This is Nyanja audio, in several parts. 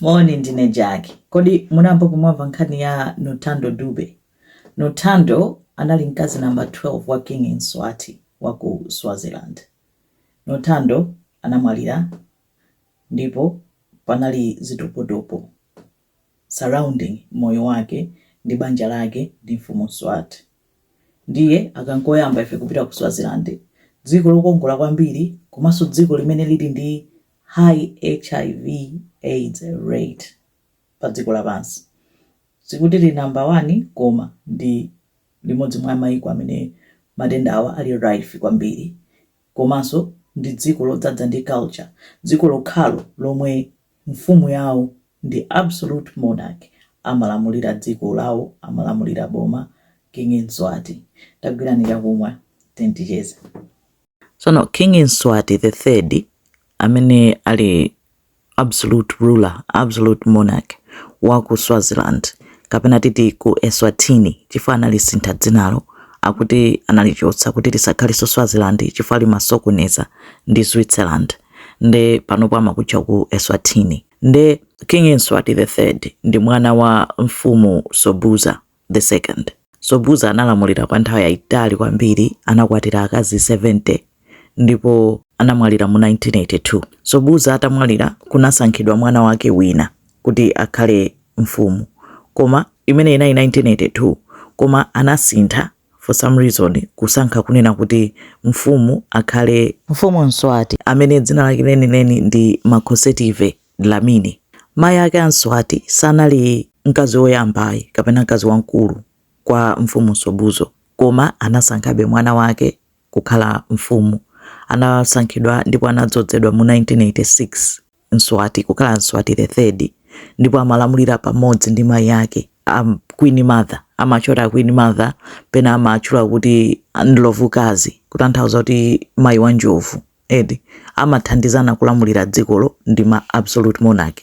Morning ndine Jackie. Kodi munambo kumwamva nkhani ya Nothando Dube. Nothando anali mkazi namba 12 wa King Mswati wa ku Swaziland. Nothando anamwalira ndipo panali zitopotopo surrounding moyo wake ndi banja lake ndi mfumu Mswati. Ndiye akankoyamba ife kupita ku Swaziland, dziko lokongola kwambiri komanso dziko limene lili ndi high HIV AIDS rate pa dziko lapansi. Sikuti li number 1 koma ndi limodzi mwa mayiko amene matenda awa ali rife kwambiri, komanso ndi dziko lodzaza ndi culture, dziko lokhalo lomwe mfumu yawo ndi absolute monarch, amalamulira dziko lawo, amalamulira boma, King Mswati. Tagwirani chakumwa tenticheza. Sono King Mswati the third amene ali absolute ruler, absolute monarch wa ku Swaziland, kapena titi ku Eswatini, chifukwa analisintha dzinalo akuti analichotsa kuti lisakhaliso Swaziland chifukwa limasokoneza ndi Switzerland, nde panopo amakutcha ku Eswatini. Nde King Mswati the third ndi mwana wa mfumu Sobhuza the second. Sobhuza analamulira kwa nthawi yaitali kwambiri, anakwatira akazi 70 ndipo anamwalira mu 1982. Sobhuza atamwalira kunasankhidwa mwana wake wina kuti akhale mfumu, koma imene inayi 1982, koma anasintha for some reason kusankha kunena kuti mfumu akhale mfumu Mswati amene dzina lake lenileni ndi Makhosetive Dlamini. Mayi ake Mswati sanali mkazi woyambayi kapena mkazi wankulu kwa mfumu Sobhuza, koma anasankhabe mwana wake kukhala mfumu. Anasankhidwa ndipo anadzozedwa mu 1986 Mswati kukhala Mswati the third, ndipo amalamulira pamodzi ndi mayi yake Queen Mother. Amachota Queen Mother pena amachula kuti ndlovukazi, kutanthauza kuti mayi wa njovu. Amathandizana kulamulira dzikolo ndi ma absolute monarch.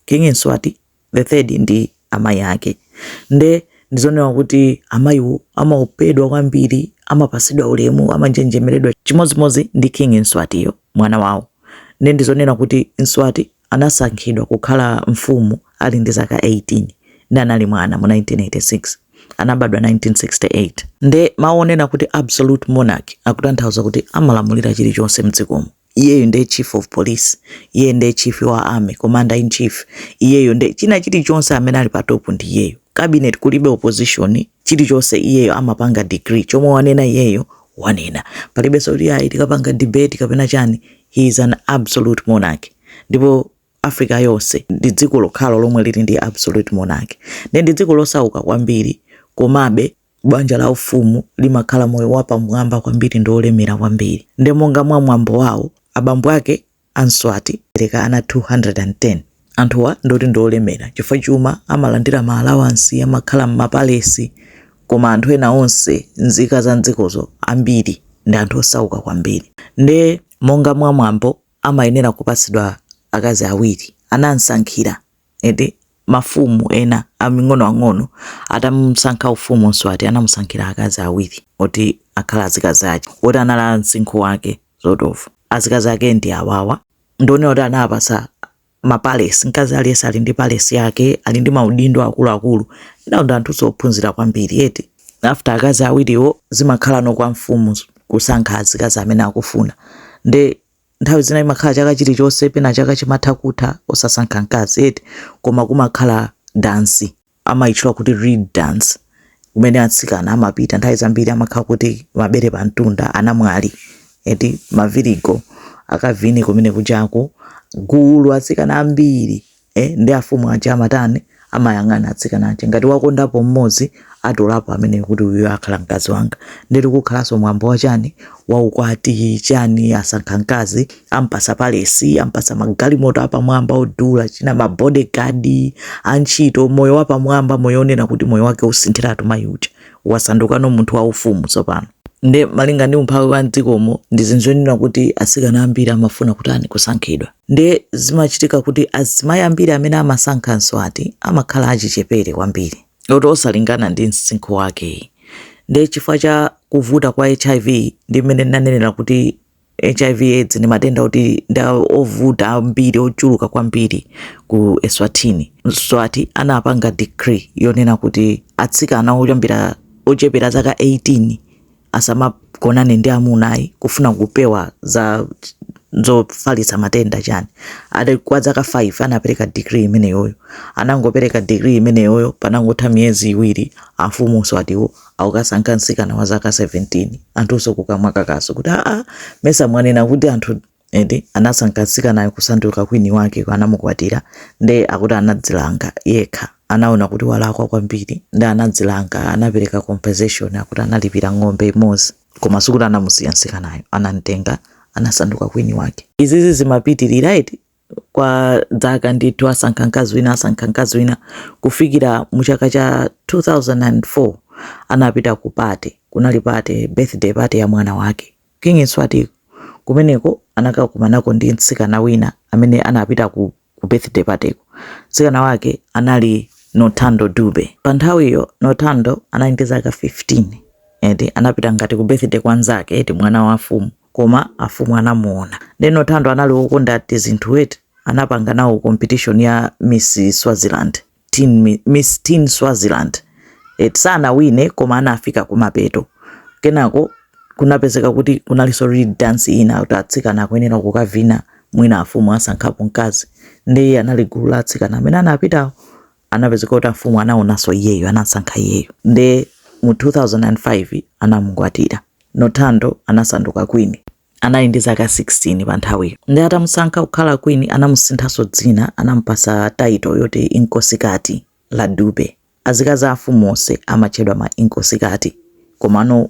King Mswati the third ndi amayi yake. Nde ndizonewa kuti amayiwo amaopedwa kwambiri, amapasidwa ulemu, amanjenjemeredwa chimodzimodzi ndi King Mswatiyo mwana wawo. Nde ndizonena kuti Mswati anasankhidwa kukhala mfumu ali ndi zaka 18 ndi anali mwana mu 1986, anabadwa 1968. Nde maonena kuti absolute monarch akutanthauza kuti amalamulira chilichonse mdzikomo. Iyeyo ndiye chief of police, iye ndiye chief wa army, commander in chief, iyeyo ndiye china chilichonse amene ali pa top ndi iyeyo. Cabinet kulibe opposition, chilichonse iyeyo amapanga decree, chomwe wanena iyeyo wanena. Palibe soti ayi tikapanga debate kapena chani. He is an absolute monarch. Ndipo Africa yonse ndi dziko lokhalo lomwe lili ndi absolute monarch. Ndi dziko losauka kwambiri, komabe banja la ufumu limakhala moyo wapamwamba kwambiri ndi olemera kwambiri. Ndi monga mwa mwambo wawo, abambo ake Mswati pereka ana 210. Anthuwa ndoti ndolemera chifukwa chuma, amalandira ma allowance, amakhala m'mapalesi, koma anthu ena onse nzika za nzikozo ambiri ndi anthu osauka kwambiri. Nde monga mwa mwambo amayenera kupasidwa akazi awiri. Anansankhira mafumu ena aming'ono atamusankha ufumu Mswati anamusankhira akazi awiri oti akhala azikazi ake, oti anala msinkhu wake zotofu. Azikazi ake ndi awawa, ndone oti anapasa mapalesi, mkazi aliyese ali ndi palesi yake, ali ndi maudindo akuluakulu. Ndo anthu sophunzira kwambiri. After akazi awiriwo zimakhala no kwa mfumu kusankha azikazi amene akufuna. Nde nthawi zina imakhala chaka chilichonse, pena chaka chimatha kutha osasankha mkazi, koma kumakhala dance, amayitchula kuti reed dance, kumene atsikana amapita. Nthawi zambiri amakhala kuti mabere pa mtunda, anamwali, mavirigo akavine kumene kujako gulu atsikana ambiri. Ndi afumu aja amatani amayang'ana atsikana aja, ngati wakondapo mmodzi atolapo amene kuti uyo akhala mkazi wanga. Ndi kukhalaso mwambo wachani waukwati chani, asankha mkazi, ampasa palesi, ampasa magalimoto apamwamba odula, china ma bodyguard, antchito, moyo wapamwamba, moyo onena kuti moyo wake usinthiratu mayi uja, wasanduka no munthu wa ufumu tsopano. Nde malinga ndi umphawi wa mdzikomo ndi zinjonena kuti atsikana ambiri amafuna kutani kusankhidwa. Nde zimachitika kuti azimayi ambiri amene amasankha Mswati amakhala achichepere kwambiri, oti osalingana ndi msinkhu wake. Nde chifukwa cha kuvuta kwa HIV ndi mmene ndinanenera kuti HIV AIDS ni matenda kuti nda ovuta ambiri ochuluka kwambiri ku Eswatini. Swati anapanga decree yonena kuti atsikana ochepera zaka 18 asamagonane ndi amunayi kufuna kupewa zofalitsa matenda chani. Kwa zaka 5 anapereka degree imeneyoyo. Anangopereka degree imeneyoyo panangotha miyezi 2 afumu Mswatiwo akukasankha mtsikana wa zaka 17. Anthuso kukamwa kakaso kuti mesa mwanena kuti anthu anasankha mtsikana kusanduka kwini wake anamukwatira nde akuti anadzilanga yekha. Anaona kuti walakwa kwambiri nde anadzilanga, anapereka compensation akuti analipira ng'ombe imodzi koma sikuti anamusiya mtsikanayo, anamtenga anasanduka kwini wake. Izizi zimapitirira kwa dzaka ndithu asankha mkazi wina kufikira muchaka cha 2004 anapita ku party, kunali party, birthday party ya mwana wake King Nswati. Kumeneko anakakumanako ndi mtsikana wina amene anapita ku birthday party. Mtsikana wake anali Nothando Dube. Pa nthawiyo Nothando anali ndi zaka 15 anapita ngati ku birthday kwa nzake mwana wa afumu, koma afumu anamuona. Then Nothando anali wokonda zinthu anapanga nawo competition ya Miss Swaziland, Miss Teen Swaziland. Sana wine koma anafika kumapeto. Kenako kunapezeka kuti kunaliso real dance ina kuti atsikana akuyenera kukavina mwina afumu asankhapo mkazi. Ndiye anali gulu la atsikana amene anapita, anapezeka kuti afumu anaonanso iyeyo, anasankha iyeyo. Nde mu 2005 anamukwatira. Nothando anasanduka queen. Anali ndi zaka 16 pa nthawiyo. Nde atamusankha kukhala queen anamusinthanso dzina, anamupasa title yoti Inkosikati la Dube. Azikazi afumu onse amatchedwa ma Inkosikati, komano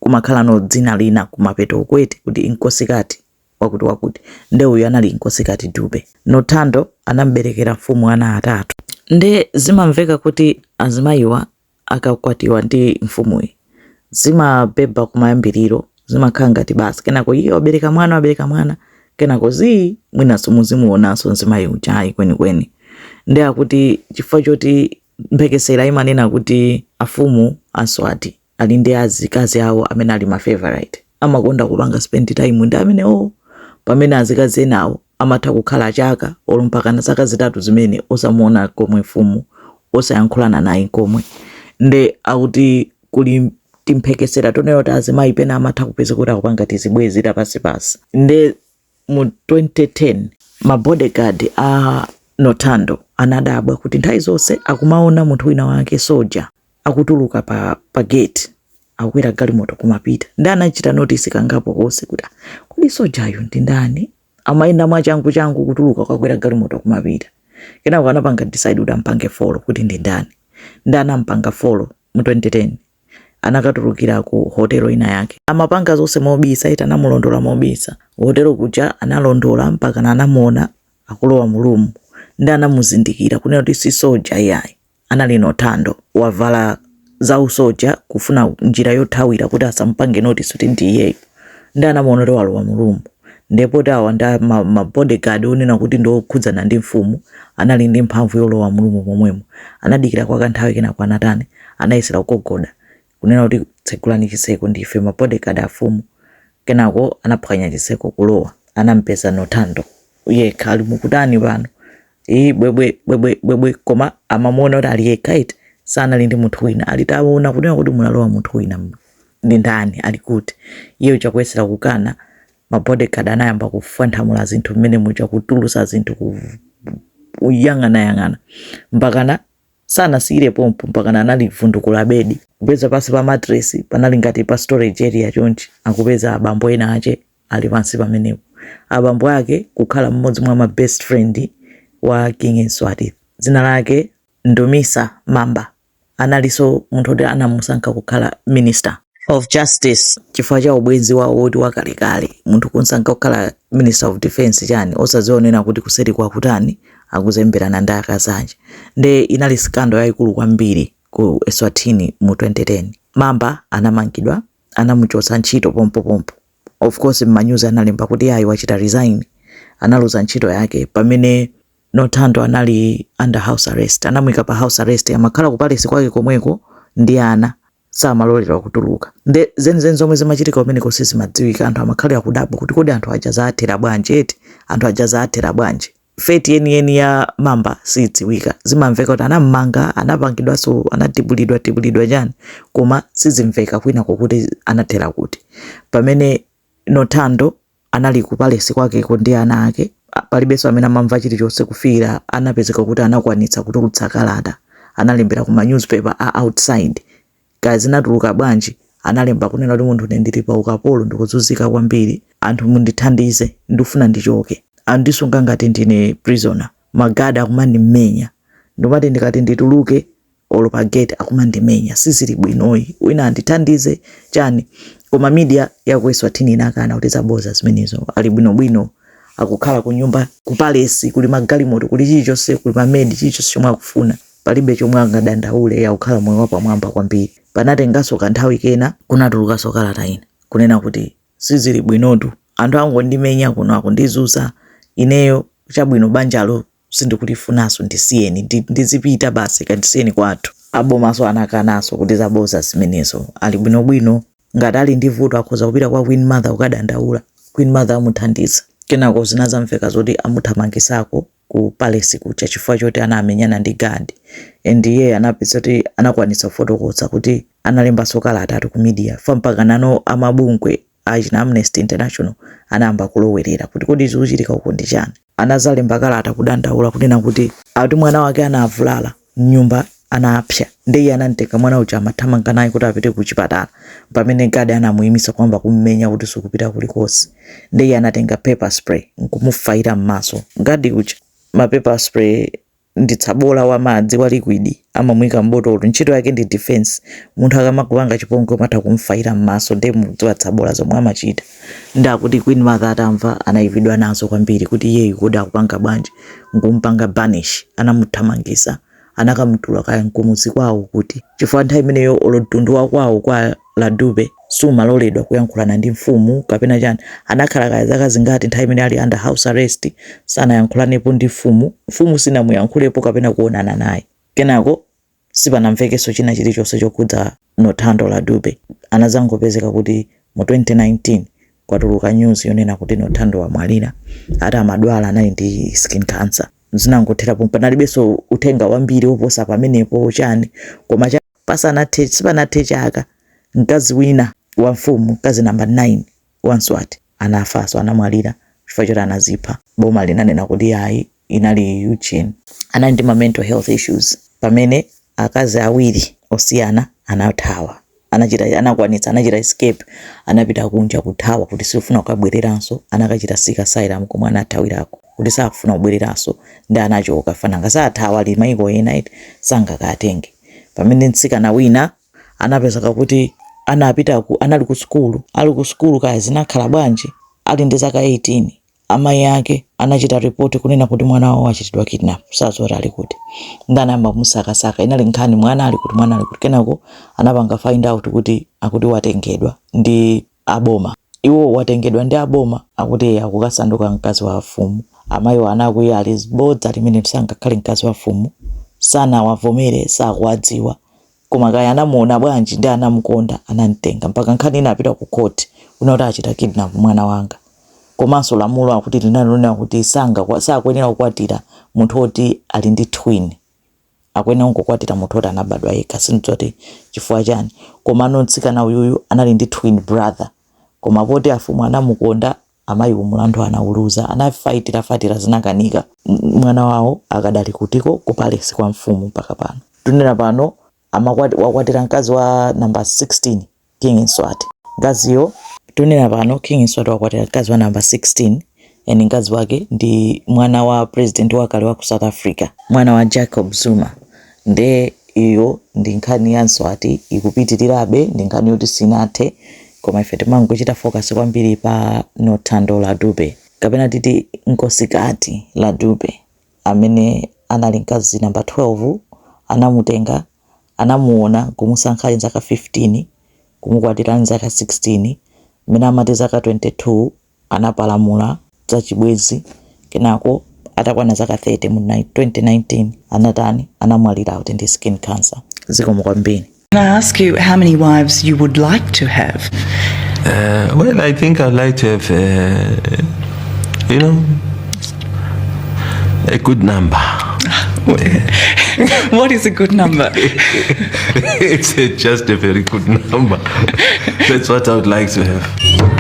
kumakhala no dzina lina kumapeto kuti Inkosikati wakuti nde uyu anali Inkosikati Dube. Nothando anamberekera mfumu ana atatu. Nde zimamveka kuti azimayiwa akakwatiwa ndi mfumuyi zimabeba kumayambiriro, zimakhala ngati basi kenako iye wabereka mwana kenako mwina simuzimuonanso mzimayi uchayi kwenikweni. Nde akuti chifukwa choti mphekesera imanena kuti afumu Aswati ali ndi azikazi awo amene ali ma favorite, amakonda kupanga spend time ndi amene pamene azikazi enawo amatha kukhala chaka mpaka na zaka 3 zimene osamuona komwe mfumu, osayankhulana naye komwe. Nde akuti kuli timphekesera toneyo azimayi pena amatha kupeza kuti akupanga tizibwezi tapasipasi. Nde mu 2010 ma bodyguard a Nothando anadabwa kuti nthawi zonse akumaona munthu wina wake soja akutuluka pa gate akukwera galimoto kumapita. Nde anachita notice kangapo konse kuti kodi sojayo ndi ndani, amayenda mwachangu kutuluka kwakwera galimoto kumapita. Kenako anapanga decide kuti ampange follow kuti ndi ndani. Nde anampanga follow mu 2010 anakatulukira ku hotelo ina yake. Amapanga zonse mobisa, anamulondola mobisa. Hotelo kuja analondola mpaka anamuona akulowa mu room. Nde anamuzindikira kunena kuti si soja yayi, anali Nothando wavala za usoja kufuna njira yothawira kuti asampange notice kuti ndi iyeyo. Nde anamuona kuti walowa mu room. Ndipo dawa nda ma bodyguard onena kuti ndo khudzana ndi mfumu anali ndi mphamvu yolowa mu room momwemo. Anadikira kwa kanthawi kenako anatani anayesera kugogoda kunena kuti tsekulani chiseko ndife ma bodyguard afumu. Kenako anaphwanya chiseko kulowa, anampeza Nothando yekha ali mukutani pano. Bwebwe koma amamuona kuti ali yekha sana ali ndi munthu wina. Alitaona kunena kuti munalowa munthu wina ndi ndani, ali kuti iye chakuyesera kukana. Ma bodyguard anayamba kufanthamula zinthu mmene mucha kutulusa zinthu kuyang'ana mpakana sana sire pompo mpakana analivundukula bedi kupeza pasi pa mattress panali ngati pa storage area chonchi. Akupeza abambo ena ache ali pansi pamenepo, abambo ake kukhala mmodzi mwa ma best friend wa King Nswati, dzina lake Ndumisa Mamba. Analiso munthu kuti anamusankha kukhala Minister of Justice chifukwa cha ubwenzi wawo woti wakalekale. Munthu kunsankha kukhala Minister of Defense chani osazionena kuti kuseri kwa kutani akuzemberana ndi akazanje. Nde inali skando yayikulu kwambiri ku Eswatini mu 2010. Mamba anamangidwa, anamuchotsa ntchito pompo. Of course m'manyuzi analemba kuti ayi wachita resign, analuza ntchito yake pamene Nothando anali under house arrest. Anamwika pa house arrest, amakhala ku palace kwake komweko ndi ana samalolera kutuluka. Nde zenizeni zomwe zimachitika kumeneko sizimadziwika, anthu amakhalira kudabwa kuti kodi anthu aja zathera bwanji eti anthu aja zathera bwanji. Fate yeniyeni ya Mamba sidziwika, zimamveka kuti anammanga, anapangidwaso, anatibulidwa chani, koma sizimveka kwina kuti anathera kuti. Pamene Nothando anali ku palace kwake ndi ana ake, palibenso amene amamva chilichonse kufikira anapezeka kuti anakwanitsa kutulutsa kalata, analembera ku newspaper outside. Kaya zinatuluka bwanji, analemba kunena kuti munthu ndili pa ukapolo ndikuzunzika kwambiri, anthu mundithandize, ndifuna ndichoke, andisunga ngati ndine prisoner, magada akumandimenya, ndimati ndikati ndituluke olo pa gate akumandimenya, sizili bwinoyi, wina andithandize chani. Koma media yaku Eswatini inakana kuti zaboza zimenezo, ali bwinobwino akukhala ku nyumba ku palace, kuli magalimoto, kuli chilichonse, kuli mamedi, chilichonse chomwe akufuna, palibe chomwe angadandaule, yakukhala moyo wapamwamba kwambiri. Panatenganso kanthawi kena kunatulukanso kalata ina kunena kuti sizili bwinotu, anthu angondimenya kuno akundizunza, ineyo chabwino banjalo sindikulifunanso, ndisiyeni ndizipita basi, kandisiyeni kwathu. Abomaso anakanaso kuti zaboza zimenezo, ali bwinobwino, ngati ali ndi vuto akhoza kupita kwa Queen Mother kukadandaula, Queen Mother amuthandiza. Kenako zinazamveka zoti amuthamangisako ku palace kucha chifukwa choti anamenyana ndi Gandhi, ndiye anapeza kuti anakwanitsa kufotokoza kuti analembanso kalata ku media, mpaka nano amabungwe achina Amnesty International anayamba kulowerera kuti kodi zikuchitika uko ndi chani. Anazalemba kalata kudandaula kunena kuti ati mwana wake anavulala nyumba, anapsya, ndiye anamtenga mwana uja amathamanga naye kuti apite ku chipatala, pamene Gandhi anamuyimisa kwamba kummenya kuti sikupita kulikonse. Ndiye anatenga pepper spray nkumufaira m'maso Gandhi uja. Ma pepper spray ndi tsabola wa madzi wa liquid, amamwika mbotolo, ntchito yake ndi defense. Munthu akamakupanga chipongwe matha kumfaira m'maso, ndiye mudziwa tsabola zomwe amachita. Ndakuti Queen Mother atamva anayividwa nazo kwambiri kuti iye ikuda kupanga bwanji, ngumpanga banish, anamuthamangisa, anakamutula kaya nkumuzi kwawo kuti chifukwa nthawi imeneyo olodundu wa kwawo kwa Ladube sumaloledwa kuyankhulana ndi mfumu kapena chani. Anakhala kaya zaka zingati nthawi imene ali under house arrest, sanayankhulanepo ndi mfumu, mfumu sinamuyankhulepo kapena kuonana naye. Kenako sipanamvekenso china chilichonse chokhudza Nothando Ladube. Anazangopezeka kuti mu 2019 kwatuluka news yonena kuti Nothando wamwalira, ati amadwala anali ndi skin cancer. Zinangotherapo, panalibenso uthenga wambiri oposa pamenepo chani, koma sipanathe chaka mkazi wina wa mfumu, mkazi namba 9 wa Mswati anafaso, anamwalira chifukwa choti anazipha. Boma linanena kuti ayi inali Eugene, anali ndi mental health issues. Pamene akazi awiri osiyana anathawa, anachita escape, anapita kunja kuthawa kuti sifuna kukabwereranso, anakachita sika asylum komwe anathawirako kuti sakufuna kubwereranso, ndi anachoka fananga sathawa ali maiko ena iti sangakatenge. Pamene mtsikana wina anapezeka kuti anali ku skulu, ali ku skulu kaya zinakhala bwanji, ali ndi zaka 18, amayi ake anachita report kunena kuti mwana wawo achitidwa kidnap, sazora ali kuti. Ndanamba musakasaka, inali nkhani mwana ali kuti. Kenako anapanga find out kuti akuti watengedwa ndi aboma. Iwo watengedwa ndi aboma akuti akukasanduka mkazi wa mfumu. Amayi anakuyi ali zibodza limene sangakhale mkazi wa mfumu, sana wavomere, sakuwadziwa, koma kaya anamuona bwanji ndi anamukonda, anamtenga mpaka nkhani ina apita ku court unoti achita kidnap mwana wanga. Komanso lamulo akuti linanena kuti sakwenera kukwatira munthu oti ali ndi twin, akwenera kukwatira munthu oti anabadwa yekha, sinzoti chifukwa chani. Koma notsikana uyuyu anali ndi twin brother, koma poti afumu anamukonda, amayi umulandu anauluza, anafatira zinakanika, mwana wawo akadali kutiko ku palace kwa mfumu mpaka pano. Tunena pano wakwatira mkazi wa number 16 King Mswati. Mkaziyo tunena pano King Mswati wakwatira mkazi wa number 16, yani mkazi wake ndi mwana wa president wakale wa ku South Africa, mwana wa Jacob Zuma. Nde iyo ndi nkhani ya Mswati ikupitirirabe, ndi nkhani yoti sinathe, koma ife timangochita focus kwambiri pa Nothando Ladube, kapena titi Nkosikati Ladube, amene anali mkazi number 12. Anamutenga, anamuona kumusankha zaka 15, kumukwatira zaka 16, mena amati zaka 22 anapalamula za chibwezi. Kenako atakwana zaka 30 mu 2019 anamwalira kuti ndi skin cancer. Zikomo kwambiri. Can I ask you how many wives you would like to have? Well, I think I'd like to have, a good number. What is a good number? It's just a very good number. That's what I would like to have.